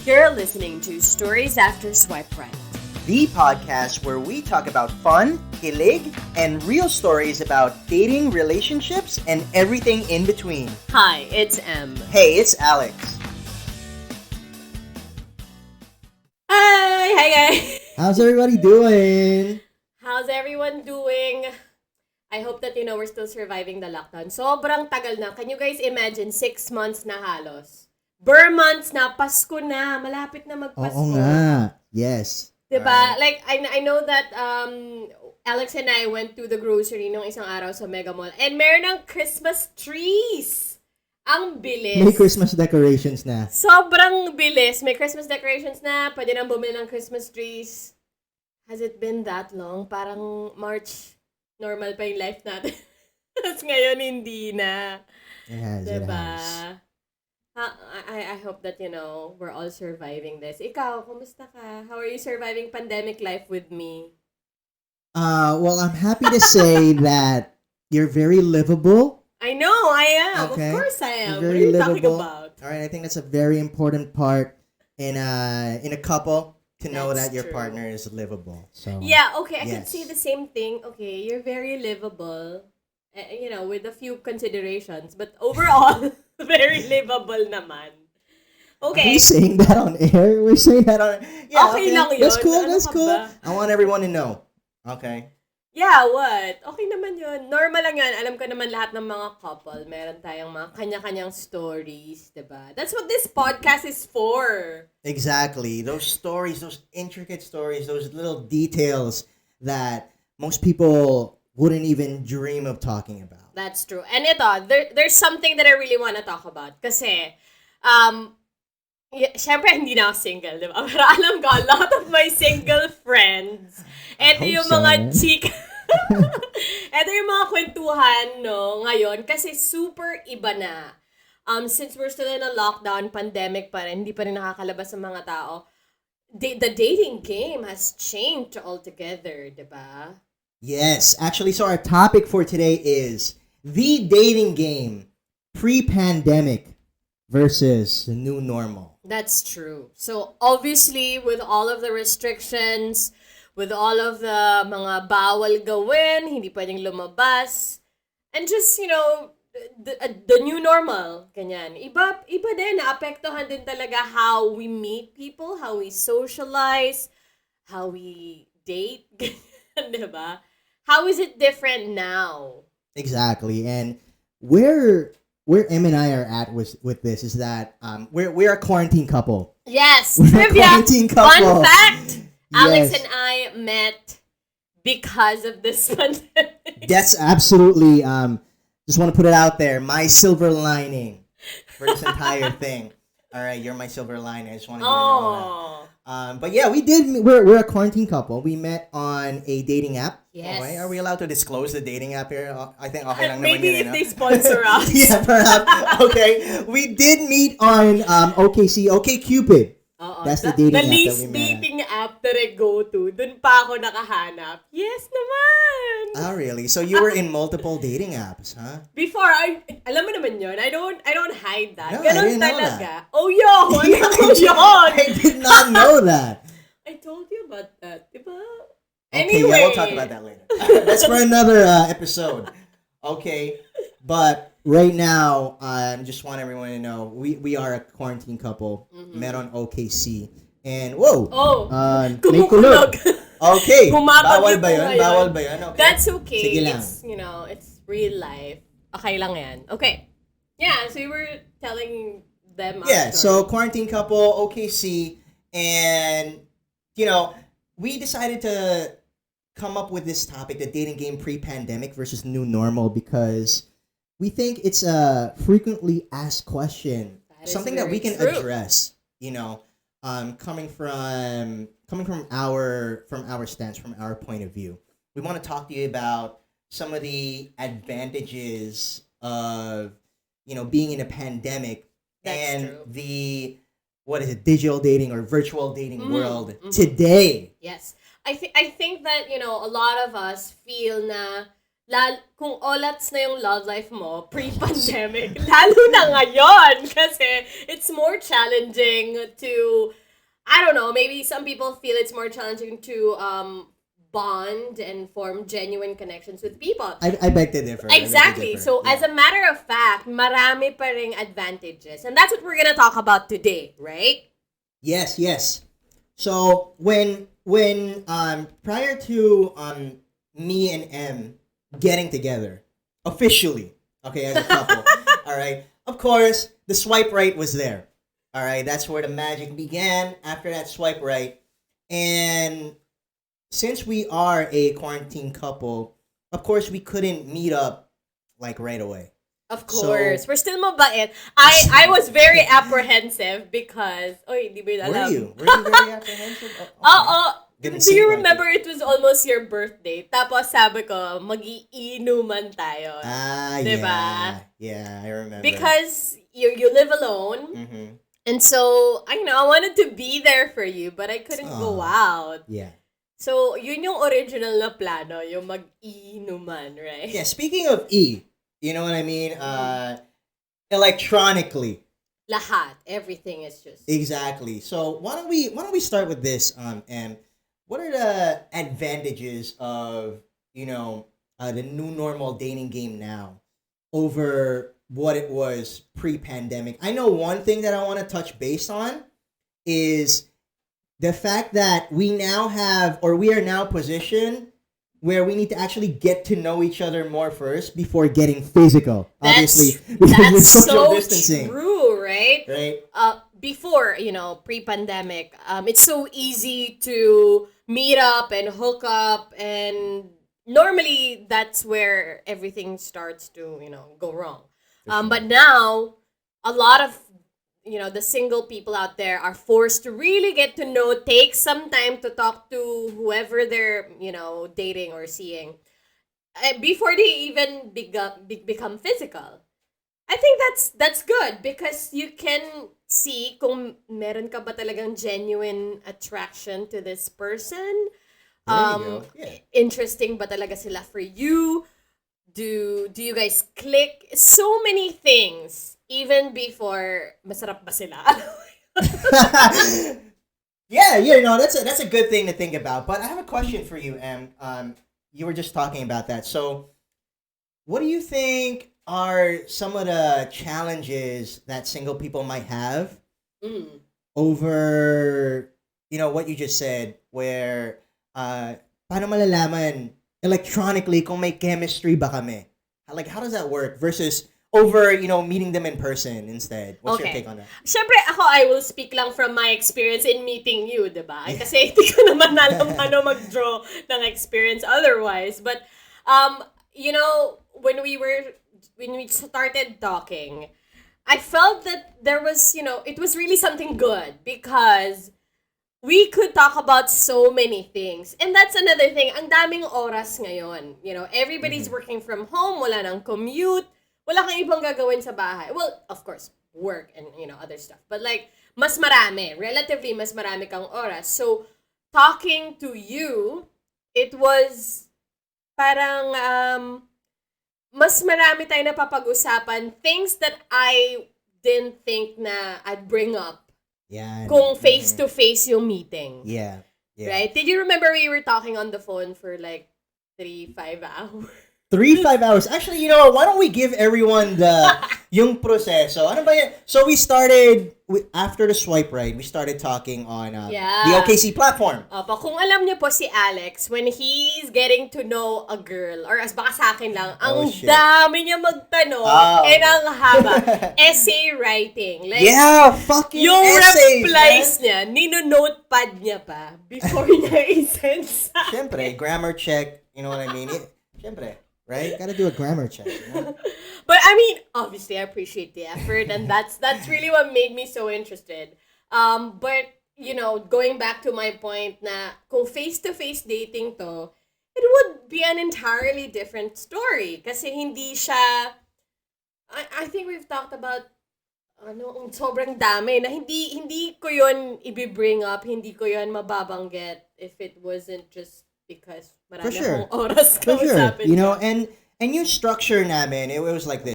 You're listening to Stories After Swipe Right, the podcast where we talk about fun, kilig, and real stories about dating, relationships, and everything in between. Hi, it's Em. Hey, it's Alex. Hi guys. How's everybody doing? How's everyone doing? I hope that we're still surviving the lockdown. Sobrang tagal na. Can you guys imagine 6 months na halos? Months na, Pasko na, malapit na magpasko. Oo nga. Yes. Diba? Right. Like, I know that Alex and I went to the grocery nung isang araw sa Mega Mall and meron ng Christmas trees. Ang bilis. May Christmas decorations na. Sobrang bilis. May Christmas decorations na. Pwede nang bumili ng Christmas trees. Has it been that long? Parang March, normal pa yung life natin. Tapos ngayon, hindi na. It has, Diba? it has. I hope that, we're all surviving this. Ikaw, kumusta ka? How are you surviving pandemic life with me? Well, I'm happy to say that you're very livable. I know, I am. Okay. Of course I am. You're What are very you talking livable. about? All right, I think that's a very important part in a couple to know That's that your true. partner is livable. So Yeah, okay, I could Yes. say the same thing. Okay, you're very livable, with a few considerations, but overall, very livable naman. Are Okay. we saying that on air? We're saying that on yeah, Okay lang yun. That's cool, Ano that's ka cool. ba? I want everyone to know. Okay? Yeah, what? Okay naman yun. Normal lang yan. Alam ko naman lahat ng mga couple, meron tayong mga kanya-kanyang stories, diba? That's what this podcast is for. Exactly. Those stories, those intricate stories, those little Details that most people wouldn't even dream of talking about. That's true. And ito, there's something that I really want to talk about. Kasi, syempre hindi na ako single, di ba? Pero alam ko, a lot of my single friends, eto hope yung so. mga chika, eto yung mga kwentuhan, no, ngayon, kasi super iba na. Since we're still in a lockdown, pandemic pa rin, hindi pa rin nakakalabas ng mga tao, the dating game has changed altogether, di ba? Yes, actually, so our topic for today is the dating game pre-pandemic versus the new normal. That's true. So, obviously, with all of the restrictions, with all of the mga bawal gawin, hindi pwedeng lumabas, and just, the new normal, ganyan. Iba din, naapektuhan din talaga how we meet people, how we socialize, how we date, ganyan, diba? How is it different now? Exactly, and where Em and I are at with this is that we're a quarantine couple. Yes, We're a trivia. quarantine couple. Fun fact, Alex Yes. and I met because of this pandemic. That's absolutely just want to put it out there. My silver lining for this entire thing. All right, you're my silver lining. I just wanted you to know that. Oh, but yeah, we did. We're a quarantine couple. We met on a dating app. yes. Okay, are we allowed to disclose the dating app here? I think okay lang naman Maybe yun, if they sponsor us. Yeah, perhaps. Okay, we did meet on OkCupid. That's the dating app that least we met on. dating app that I go to. Dun pa ako nakahanap. Yes naman. Oh, really? So you were in multiple dating apps, huh? Before, alam mo naman yun, I don't hide that. No, I Ganon didn't know talaga. that. Oh, yun! Ano yun? I did not know that. I told you about that, diba? Okay, Anyway. yeah, we'll talk about that later. That's for another episode. Okay, but right now, just want everyone to know we are a quarantine couple. Met on OKC, and whoa, Oh, may kulog. kumukulog. Okay, Bumabagyo bawal ba po yun? ngayon. Bawal ba yun? Okay. That's okay. Sige lang. It's, it's real life. Okay lang yan. Okay. Yeah, so you were telling them our Yeah, story. so quarantine couple, OKC, and, we decided to come up with this topic, the dating game pre-pandemic versus New normal, because we think it's a frequently asked question, That is something that very we can true. address. Coming from our stance, from our point of view. we want to talk to you about some of the advantages of, being in a pandemic That's and true. the, what is it, digital dating or virtual dating world Today, Yes. I think that, a lot of us feel na kung olats na yung love life mo pre-pandemic, lalo na ngayon kasi it's more challenging to, I don't know, maybe some people feel it's more challenging to bond and form genuine connections with people. I beg to differ. I beg to Exactly. differ. So, Yeah. as a matter of fact, marami pa ring advantages. And that's what we're gonna talk about today, right? Yes, yes. So when prior to me and M getting together officially, okay, as a couple, all right. Of course, the swipe right was there. All right, that's where the magic began. After that swipe right, and since we are a quarantine couple, of course we couldn't meet up like right away. Of So course. We're still mabait. I was very apprehensive because, oy, di ba yun were alam? you? Were you very apprehensive? Oo. Didn't Do you seem like remember it was almost your birthday? Tapos sabi ko, mag-iinuman tayo. Ah, Diba? yeah, I remember. Because you live alone. Mm-hmm. And so, I wanted to be there for you, but I couldn't go out. Yeah. So, yun yung original na plano, yung mag-iinuman, right? Yeah, speaking of E, you know what I mean? Electronically. Lahat. Everything is just... Exactly. So why don't we start with this? And what are the advantages of the new normal dating game now over what it was pre-pandemic? I know one thing that I want to touch base on is the fact that we are now positioned where we need to actually get to know each other more first before getting physical. Obviously, because That's with social so distancing, true, right? right? Before, pre-pandemic, it's so easy to meet up and hook up, and normally that's where everything starts to, go wrong. But now, a lot of, the single people out there are forced to really get to know, take some time to talk to whoever they're, dating or seeing before they even become physical. I think that's good because you can see kung meron ka ba talagang genuine attraction to this person. There you go. Yeah. Interesting ba talaga sila for you? Do you guys click? So many things even before masarap ba sila? Yeah, no, that's a good thing to think about. But I have a question for you, Em. You were just talking about that. So, what do you think are some of the challenges that single people might have over, what you just said, where, paano malalaman electronically kung may chemistry ba kami? Like, how does that work versus over, meeting them in person instead? What's your take on that? Syempre, I will speak lang from my experience in meeting you, diba? Kasi hindi ko naman alam paano mag-draw ng experience otherwise. But, when we started talking, I felt that there was, it was really something good because we could talk about so many things. And that's another thing. Ang daming oras ngayon. Everybody's working from home, wala nang commute, wala kang ibang gagawin sa bahay. Well, of course, work and, other stuff. But like, relatively mas marami kang oras. So, talking to you, it was parang, mas marami tayo napapag-usapan, things that I didn't think na I'd bring up Yeah. kung face-to-face yung meeting. Yeah. Right? Did you remember we were talking on the phone for like 3-5 hours? 3-5 hours. Actually, you know what? Why don't we give everyone yung proseso? Ano ba yan? So we started after the swipe right. We started talking on the OKC platform. Opo, kung alam niyo po si Alex, when he's getting to know a girl, or as baka sa akin lang, ang dami niya magtanong, and ang haba. Essay writing. Like, yeah, fucking yung essays, replies man. niya, nino-notepad niya pa before niya i-send sa Siyempre, grammar check. You know what I mean? Siyempre. Right? Gotta do a grammar check. But I mean, obviously, I appreciate the effort, and that's really what made me so interested. But going back to my point na kung face-to-face dating to, it would be an entirely different story. Kasi hindi siya, I think we've talked about sobrang dami na hindi ko yon i-bring up, hindi ko yon mababanggit if it wasn't just because For marami sure. akong oras For sure. kausapin You know, siya. and yung structure namin, it was like this.